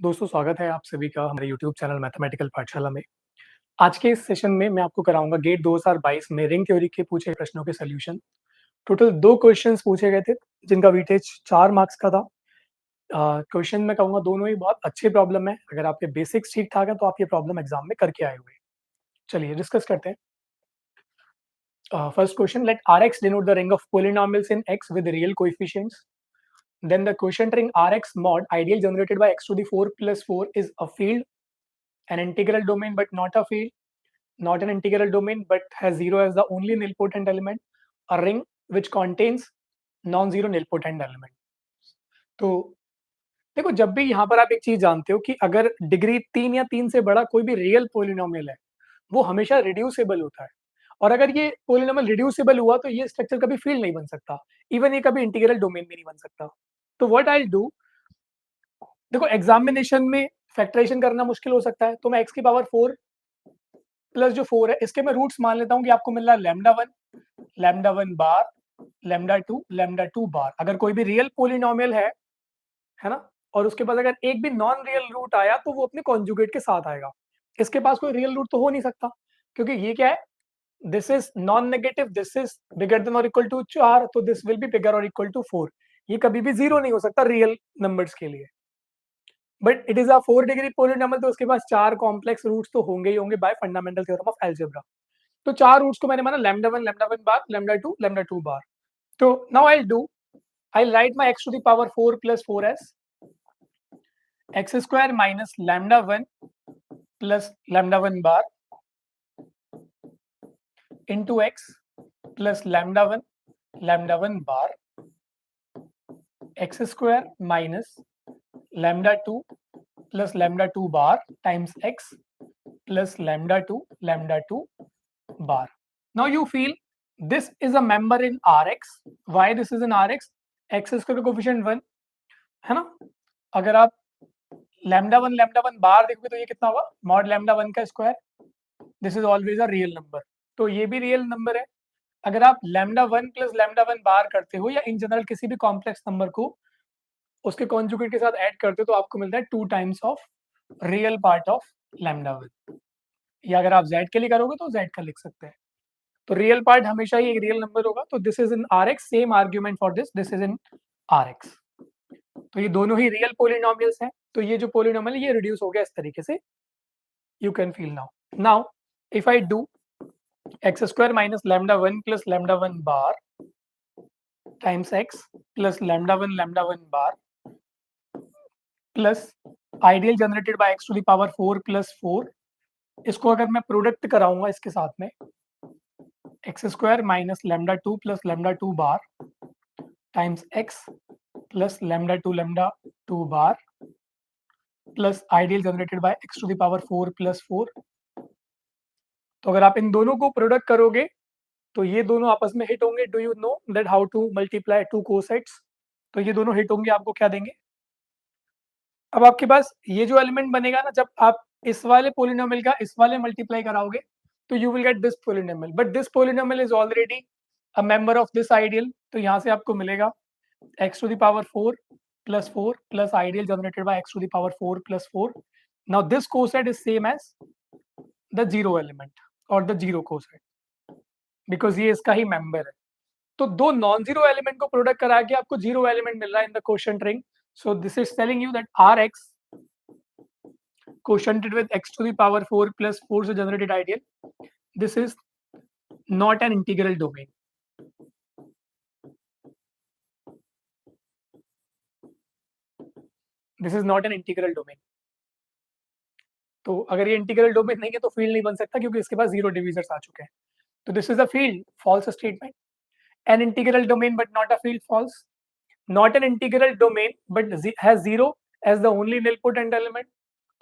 दोस्तों स्वागत है आप सभी का हमारे यूट्यूब चैनल मैथमेटिकल पाठशाला में। आज के इस सेशन में मैं आपको कराऊंगा गेट 2022 में रिंग थ्योरी के पूछे प्रश्नों के सॉल्यूशन। टोटल 2 क्वेश्चंस पूछे गए थे जिनका वेटेज 4 मार्क्स का था। क्वेश्चन मैं कहूँगा दोनों ही बहुत अच्छे प्रॉब्लम है। अगर आपके बेसिक्स ठीक-ठाक हैं तो आप ये प्रॉब्लम एग्जाम में करके आए हुए हैं। चलिए डिस्कस करते हैं। First question let Rx denote the ring of polynomials in X with real coefficients. Then the quotient ring Rx mod ideal generated by x to the 4 plus 4 is a field, an integral domain but not a field, not an integral domain but has 0 as the only nilpotent element, a ring which contains non-zero nilpotent element. तो देखो जब भी यहाँ पर आप एक चीज जानते हो कि अगर डिग्री 3 या 3 से बड़ा कोई भी रियल पोलिनोमियल है वो हमेशा रिड्यूसिबल होता है। और अगर ये पोलिनोमियल रिड्यूसिबल हुआ तो ये स्ट्रक्चर कभी फील्ड नहीं बन सकता, इवन ये कभी इंटीग्रल डोमेन में नहीं बन सकता। तो व्हाट आई डू, देखो एग्जामिनेशन में फैक्टराइजेशन करना मुश्किल हो सकता है, तो मैं x की पावर 4 प्लस जो 4 है इसके मैं रूट्स मान लेता हूँ कि आपको मिल रहा है लैम्डा 1 बार, लैम्डा 2 बार। अगर कोई भी रियल पोलिनोमियल है ना, और उसके पास अगर एक भी नॉन रियल रूट आया तो वो अपने कॉन्जुगेट के साथ आएगा। इसके पास कोई रियल रूट तो हो नहीं सकता क्योंकि ये क्या है, this is non negative, this is bigger than और इक्वल टू 4, तो दिस विल बी बिगर और इक्वल टू 4। ये कभी भी 0 नहीं हो सकता रियल नंबर्स के लिए। But it is a 4 degree polynomial, तो उसके पास 4 कॉम्प्लेक्स रूट्स तो होंगे ही होंगे bye fundamental theorem of algebra. तो 4 रूट्स को मैंने माना लैम्डा 1 बार, लैम्डा 2 बार। तो now I write my x to the power 4 plus 4s x square minus lambda 1 plus lambda 1 bar into x plus lambda 1 bar x square minus lambda 2 plus lambda 2 bar times x plus lambda 2 bar. Now you feel this is a member in Rx. Why this is in Rx? x square coefficient 1 है ना। अगर आप lambda 1 बार देखोगे तो ये कितना होगा, mod lambda 1 का square. This is always a real number, तो ये भी रियल नंबर है। अगर आप लैम्डा 1 प्लस लैम्डा 1 बार करते हो या इन जनरल किसी भी कॉम्प्लेक्स नंबर को उसके कॉन्जुगेट के साथ ऐड करते हो तो आपको मिलता है 2 times of real part of lambda 1। या अगर आप z के लिए करोगे तो z का लिख सकते हैं। तो रियल पार्ट हमेशा ही एक रियल नंबर होगा। तो this is in Rx, same argument for this is in Rx। तो ये दोनों ही रियल पोलिनोमियल्स हैं। तो ये जो पोलिनोमियल ये रिड्यूस हो गया इस तरीके से, you can feel now if I do x square minus lambda 1 plus lambda 1 bar times x plus lambda 1 bar plus ideal generated by x to the power 4 plus 4, इसको अगर मैं प्रोडक्ट कराऊंगा इसके साथ में x square minus lambda 2 plus lambda 2 bar times x plus lambda 2 bar plus ideal generated by x to the power 4 plus 4। तो अगर आप इन दोनों को प्रोडक्ट करोगे तो ये दोनों आपस में हिट होंगे। Do you know that how to multiply two cosets? तो ये दोनों हिट होंगे, आपको क्या देंगे। अब आपके पास ये जो एलिमेंट बनेगा ना, जब आप इस वाले पोलिनोमियल का इस वाले मल्टीप्लाई कराओगे तो you will get this polynomial, but this polynomial is already a member of this ideal. तो यहाँ से आपको मिलेगा x to the power 4 plus ideal generated by x to the power 4 plus 4। Now this coset is same as the zero element और the zero coset, because ये इसका ही member है। तो दो नॉन जीरो एलिमेंट को प्रोडक्ट करा के आपको जीरो एलिमेंट मिल रहा है in the quotient ring. So this is telling you that Rx quotiented with x to the power 4 plus 4 से generated ideal, this is not an integral domain. This is not an integral domain. तो अगर ये integral domain नहीं है तो field नहीं बन सकता क्योंकि इसके पास जीरो डिविजर्स आ चुके हैं। तो this is a field, false statement. An integral domain but not a field, false. Not an integral domain but has zero as the only nilpotent element,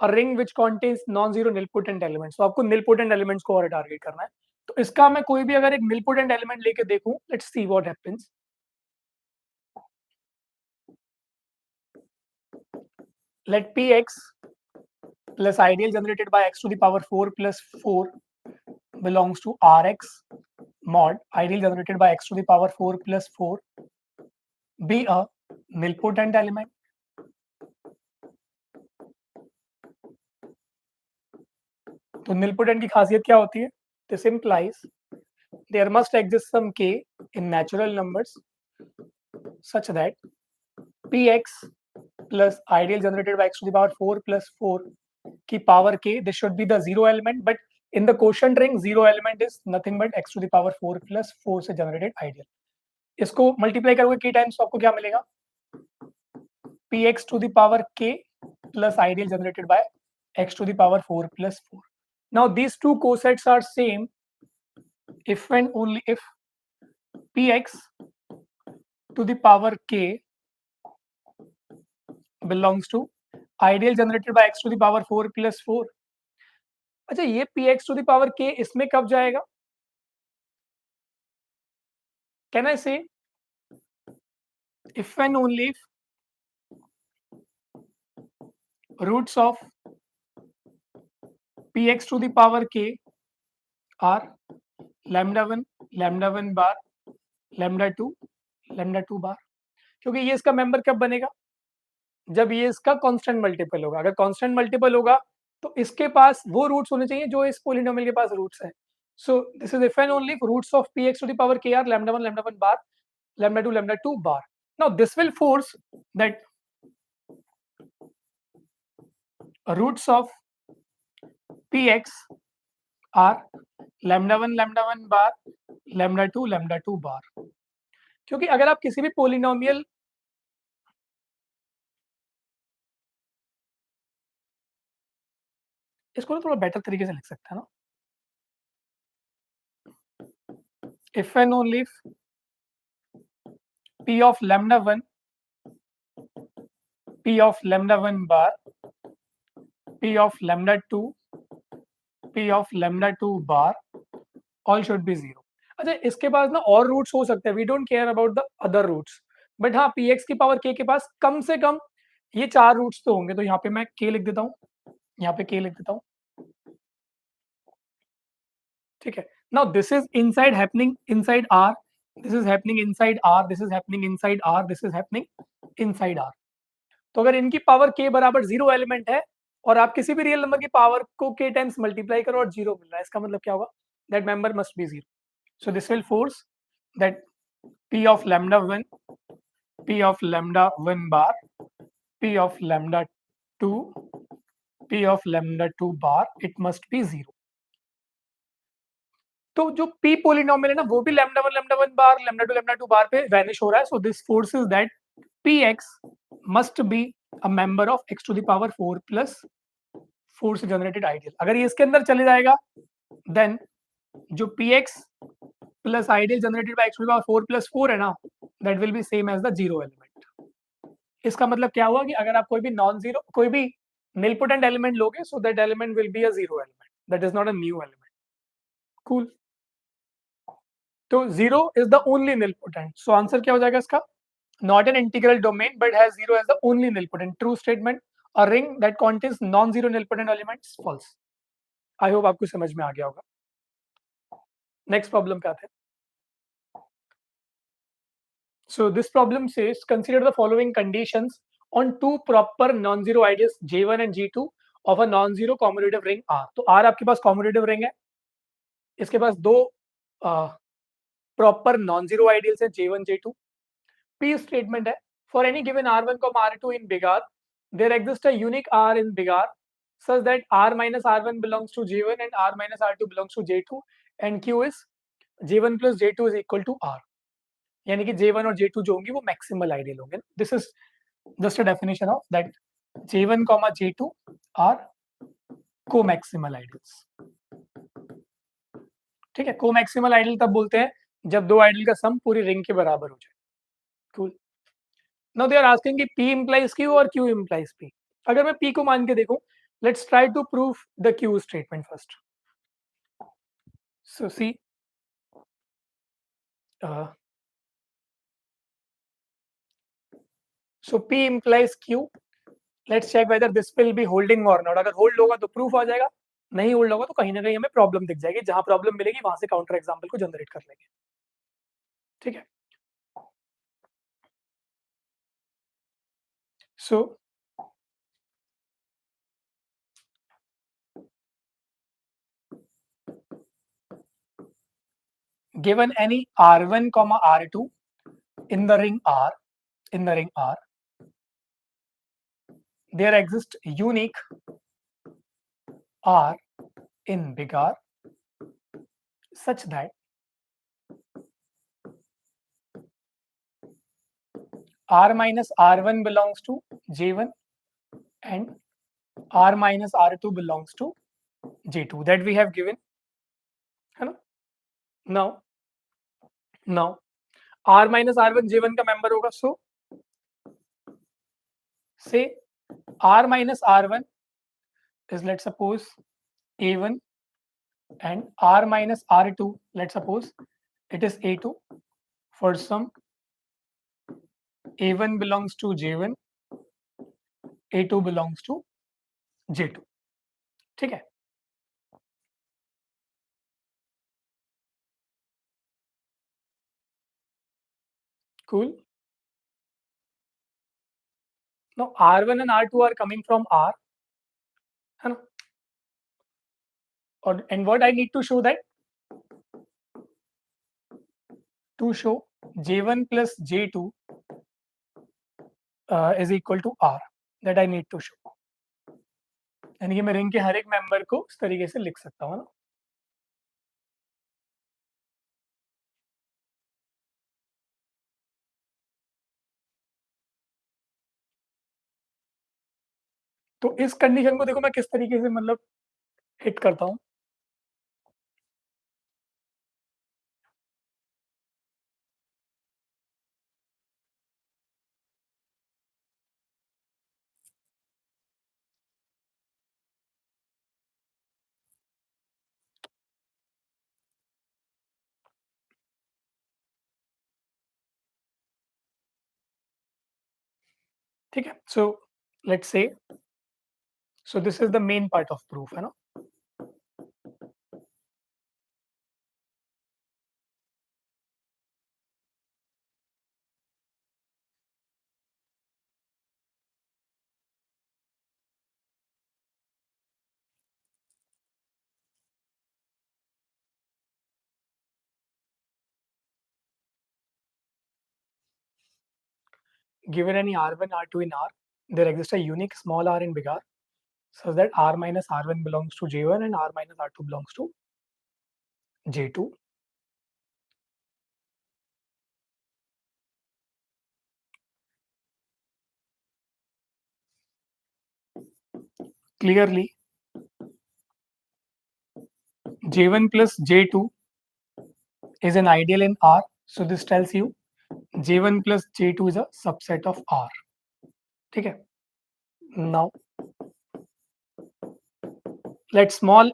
a ring which contains non-zero nilpotent elements। तो आपको nilpotent elements को और target करना है। तो इसका मैं कोई भी अगर एक nilpotent element लेके देखूं, let's see what happens। Let px plus ideal generated by x to the power 4 plus 4 belongs to Rx mod ideal generated by x to the power 4 plus 4 be a nilpotent element तो nilpotent की खासियत क्या होती है? This implies there must exist some k in natural numbers such that px plus ideal generated by x to the power 4 plus 4 की power k, this should be the zero element, but in the quotient ring zero element is nothing but x to the power 4 plus 4 से generated ideal. इसको multiply करोगे k times तो आपको क्या मिलेगा? px to the power k plus ideal generated by x to the power 4 plus 4. Now these two cosets are same if and only if px to the power k belongs to ideal generated by x to the power 4 plus 4. अच्छा, ये px to the power k इसमें कब जाएगा? Can I say if and only if roots of px to the power k are lambda 1 bar, lambda 2 bar. क्योंकि ये इसका member कब बनेगा? जब ये इसका कांस्टेंट मल्टीपल होगा. अगर कांस्टेंट मल्टीपल होगा तो इसके पास वो रूट्स होने चाहिए जो इस पोलिनोमियल के पास रूट्स है. So this is if and only if roots of px to the power k are lambda 1 bar, lambda 2 bar. Now this will force that roots of px are lambda 1 bar, lambda 2 bar. क्योंकि अगर आप किसी भी polynomial इसको थोड़ा better तरीके से लिख सकते हैं ना. If and only if p of lambda 1, p of lambda 1 bar, p of lambda 2, p of lambda 2 bar all should be 0. अच्छा, इसके पास ना और रूट्स हो सकते हैं. We don't care about the other roots, but हाँ px की power k के पास कम से कम ये 4 रूट्स तो होंगे. तो यहाँ पे मैं k लिख देता हूँ, यहाँ पे k लिख देता हूँ. ठीक है. Now this is inside happening inside r, this is happening inside r, this is happening inside r, this is happening inside r. तो अगर इनकी पावर k बराबर 0 एलिमेंट है और आप किसी भी रियल नंबर की पावर को k टाइम्स मल्टीप्लाई करो और 0 मिल रहा है, इसका मतलब क्या होगा? That member must be 0. So this will force that p of lambda 1, p of lambda 1 bar, p of lambda 2, p of lambda 2 bar, it must be 0. तो जो p पोलिनोमियल है ना वो भी lambda 1 बार, lambda 2 बार पे वैनिश हो रहा है. So this forces that px must be a member of x to the power 4 plus 4 से जनरेटेड आइडियल. अगर ये इसके अंदर चले जाएगा देन जो px plus ideal generated by x to the power 4 plus 4 है ना, that will be same as the zero element. इसका मतलब क्या हुआ कि अगर आप कोई भी नॉन जीरो कोई भी nilpotent एलिमेंट लोगे, so that element will be a zero element, that is not a new element. Cool. तो 0 is the only nilpotent. So answer क्या हो जाएगा इसका? Not an integral domain but has 0 as the only nilpotent. True statement. A ring that contains non-zero nilpotent elements, false. I hope आपको समझ में आ गया होगा. Next problem पे आते हैं. So this problem says consider the following conditions on two proper non-zero ideals J1 and J2 of a non-zero commutative ring R. तो R आपके पास commutative ring है, इसके पास दो proper non-zero ideals हैं J1 J2. P statement है for any given R1, R2 in big R, there exists a unique R in big R such that R minus R1 belongs to J1 and R minus R2 belongs to J2 and Q is J1 plus J2 is equal to R. यानी कि J1 और J2 जो होंगी वो maximal ideal होंगे. This is just a definition of that J1, J2 are comaximal ideals. ठीक है. को मैक्सिमल आइडियल तब बोलते हैं जब दो आइडियल का सम पूरी रिंग के बराबर हो जाए. Cool. Now they are asking कि P implies Q और Q implies P. अगर मैं P को मान के देखूं, let's try to prove the Q statement first. So see, so P implies Q. Let's check whether this will be holding or not. अगर hold होगा तो प्रूफ आ जाएगा, नहीं होल्ड होगा तो कहीं ना कहीं हमें प्रॉब्लम दिख जाएगी. जहां प्रॉब्लम मिलेगी वहां से काउंटर एग्जाम्पल को जनरेट कर लेंगे. ठीक है. So given any R1 comma R2 in the ring R, there exists unique R in big R such that R minus R1 belongs to J1 and R minus R2 belongs to J2. That we have given. Now R minus R1 J1 का member होगा. So say R minus R1 is, let's suppose, A1 and R minus R2, let's suppose it is A2 for some A1 belongs to J1, A2 belongs to J2. ठीक है. Cool. Now R1 and R2 are coming from R. And what I need to show that? To show J1 plus J2 is equal to R. That I need to show. यानी कि मैं ring के हर एक member को इस तरीके से लिख सकता हूँ ना. तो इस कंडीशन को देखो मैं किस तरीके से मतलब हिट करता हूँ. ठीक है. So let's say, so this is the main part of proof, है ना. Given any R1, R2 in R, there exists a unique small r in big R, such that R minus R1 belongs to J1 and R minus R2 belongs to J2. Clearly, J1 plus J2 is an ideal in R. So this tells you J1 plus J2 is a subset of R. ठीक है. Now let's small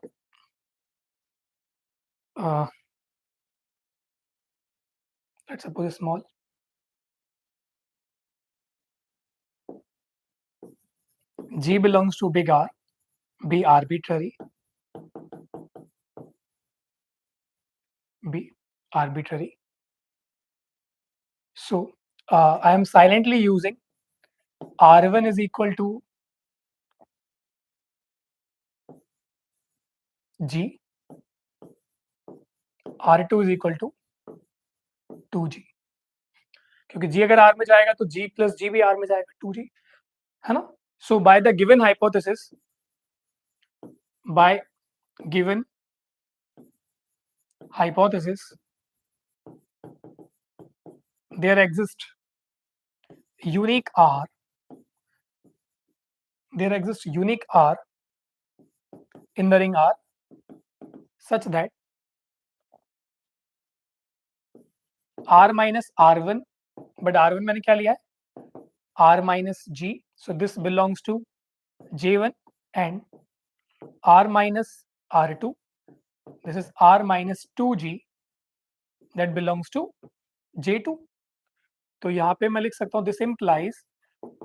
let's suppose a small G belongs to big R be arbitrary. So I am silently using R1 is equal to G, R2 is equal to 2G. क्योंकि G अगर R में जाएगा तो G plus G भी R में जाएगा 2G, है ना. So by the given hypothesis, there exists unique R. In the ring R such that R minus R1, but R1 मैंने क्या लिया है? R minus G. So this belongs to J1 and R minus R2. This is R minus 2G that belongs to J2. तो यहाँ पे मैं लिख सकता हूँ this implies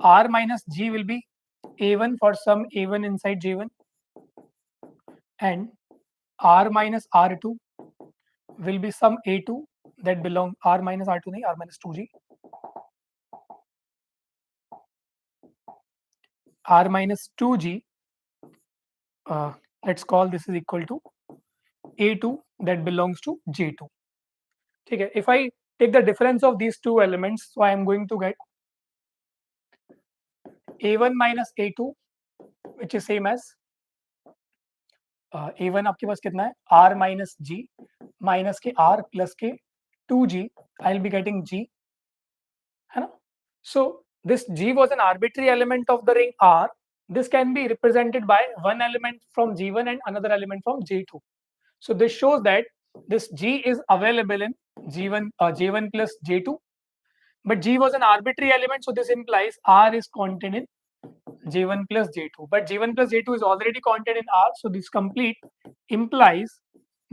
R minus G will be A1 for some A1 inside J1 and R minus R2 will be some A2 that belong R minus R2 नहीं, R minus 2G. R minus 2G, let's call this is equal to A2 that belongs to J2. ठीक है. If I take the difference of these two elements, so I am going to get a1 minus a2, which is same as a1 आपके पास कितना है, r minus g minus के r plus के 2g. I'll be getting g, है ना. So this g was an arbitrary element of the ring R. This can be represented by one element from G1 and another element from G2. So this shows that this G is available in G1, J1 plus J2, but G was an arbitrary element, so this implies R is contained in J1 plus J2. But J1 plus J2 is already contained in R, so this complete implies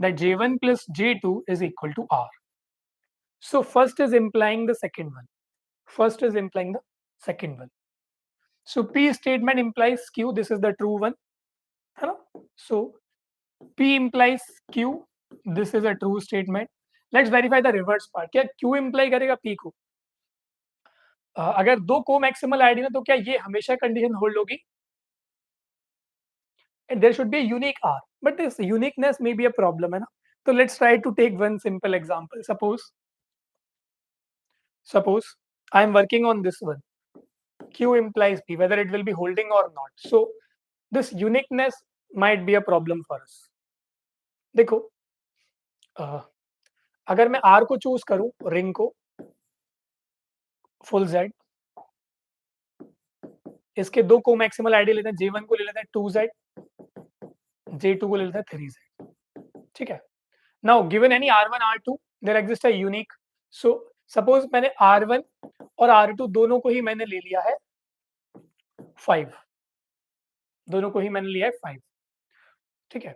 that J1 plus J2 is equal to R. So first is implying the second one. First is implying the second one. So P statement implies Q. This is the true one. So P implies Q. This is a true statement. Let's verify the reverse part. क्या Q imply करेगा P को? अगर दो co-maximal ideal है तो क्या ये हमेशा कंडीशन होल्ड होगी? And there should be a unique R, but this uniqueness may be a problem, है ना? So let's try to take one simple example. Suppose I am working on this one. Q implies P, whether it will be holding or not. So this uniqueness might be a problem for us. देखो, अगर मैं R को choose करूं, ring को full Z, इसके दो को maximal ideal लेते हैं, J1 को ले लेते हैं 2Z, J2 को ले लेते हैं 3Z. ठीक है. Now given any R1 R2, there exists a unique. So suppose मैंने R1 और R2 दोनों को ही मैंने ले लिया है 5. दोनों को ही मैंने लिया है 5. ठीक है.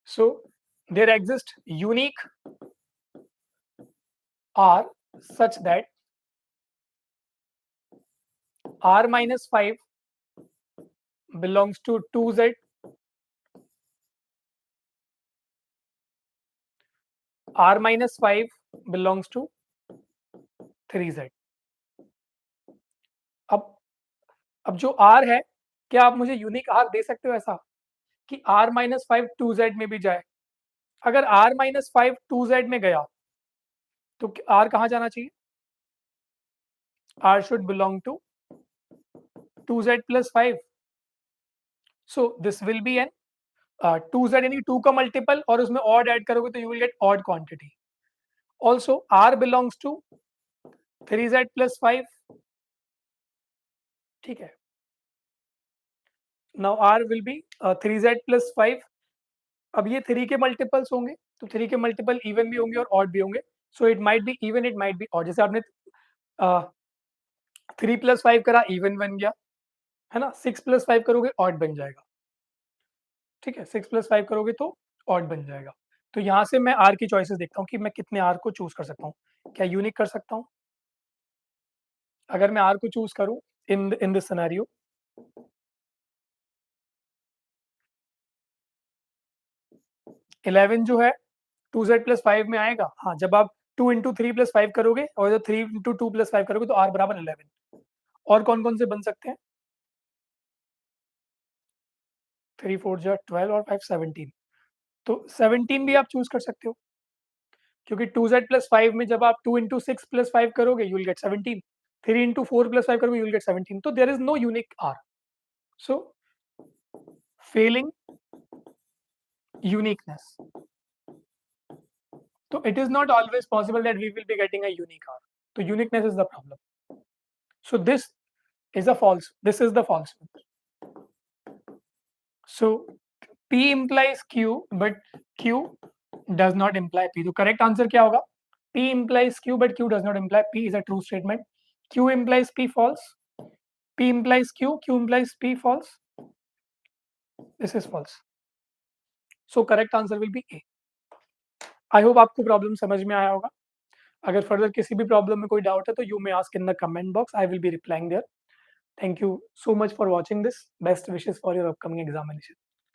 So there exists unique R such that R minus 5 belongs to 2Z, R minus 5 belongs to 3Z. अब जो R है, क्या आप मुझे यूनिक R दे सकते हो ऐसा कि R minus 5 2Z में भी जाए? अगर R minus 5 2Z में गया तो R कहाँ जाना चाहिए? R should belong to 2Z plus 5. So this will be an 2Z यानी 2 का मल्टीपल और उसमें ऑड ऐड करोगे तो you will gate odd quantity. Also R belongs to 3Z plus 5. ठीक है. Now R will be 3Z plus 5. अब ये 3 के मल्टीपल्स होंगे तो 3 के मल्टीपल इवन भी होंगे और ऑड भी होंगे. So it might be even, it might be odd. जैसे आपने 3 प्लस 5 करा, इवन बन गया, है ना. 6 प्लस 5 करोगे ऑड बन जाएगा. ठीक है. 6 प्लस 5 करोगे तो ऑड बन जाएगा. तो यहाँ से मैं R की चॉइसेस देखता हूँ कि मैं कितने R को चूज कर सकता हूँ. क्या यूनिक कर सकता हूँ? अगर मैं R को चूज करूँ इन दिस सिनेरियो, इलेवन जो है 2Z प्लस 5 में आएगा. हाँ, जब आप 2 इंटू 3 प्लस 5 करोगे और जब 3 इंटू 2 प्लस 5 करोगे तो R बराबर 11. और कौन कौन से बन सकते हैं? 3 4 जा 12 और 5 17. तो 17 भी आप चूज कर सकते हो क्योंकि 2Z प्लस 5 में जब आप 2 इंटू 6 प्लस 5 करोगे you will get 17. 3 into 4 plus 5 करोगे यू विल गेट 17. तो there is no unique R. So failing uniqueness. So it is not always possible that we will be getting a unique R. So uniqueness is the problem. So this is a false. This is the false one. So P implies Q, but Q does not imply P. So correct answer क्या होगा? P implies Q, but Q does not imply P is a true statement. Q implies P false. P implies Q. Q implies P false. This is false. So correct answer will be A. I hope आपको problem समझ में आया होगा. अगर further किसी भी problem में कोई डाउट है तो you may ask in the comment box. I will be replying there. Thank you so much for watching this. Best wishes for your upcoming examination.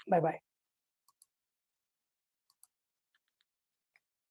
Bye bye.